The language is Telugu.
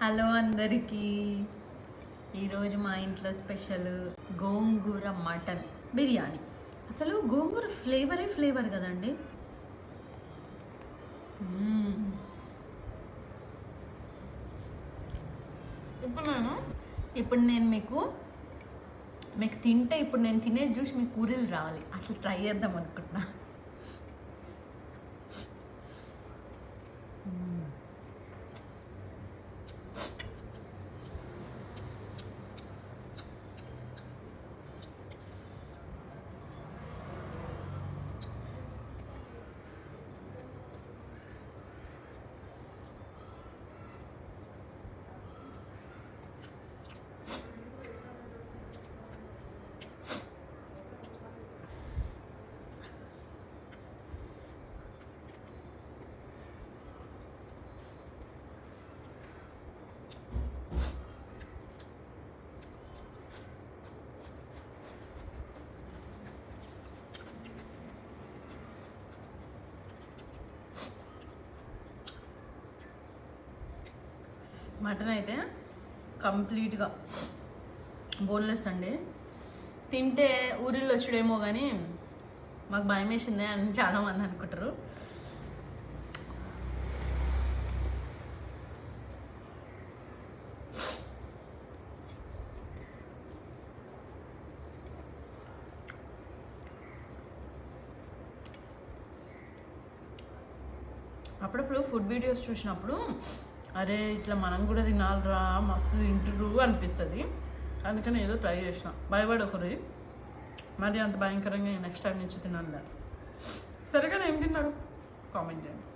హలో అందరికీ. ఈరోజు మా ఇంట్లో స్పెషల్ గోంగూర మటన్ బిర్యానీ. అసలు గోంగూర ఫ్లేవర్ కదండి. ఇప్పుడు నేను మీకు తింటే ఇప్పుడు నేను తినేది చూసి మీకు కూరలు రావాలి, అట్లా ట్రై చేద్దాం అనుకుంటున్నా. మటన్ అయితే కంప్లీట్గా బోన్లెస్ అండి. తింటే ఊరిలో వచ్చుడేమో కానీ మాకు భయం వేసిందే అని చాలామంది అనుకుంటారు. అప్పుడప్పుడు ఫుడ్ వీడియోస్ చూసినప్పుడు అరే ఇట్లా మనం కూడా తినాలిరా, మస్తు తింటురు అనిపిస్తుంది. అందుకని ఏదో ట్రై చేసిన. భయపడకరి, మరి అంత భయంకరంగా నెక్స్ట్ టైం నుంచి తినాలి. సరిగా ఏం తిన్నారు కామెంట్ చేయండి.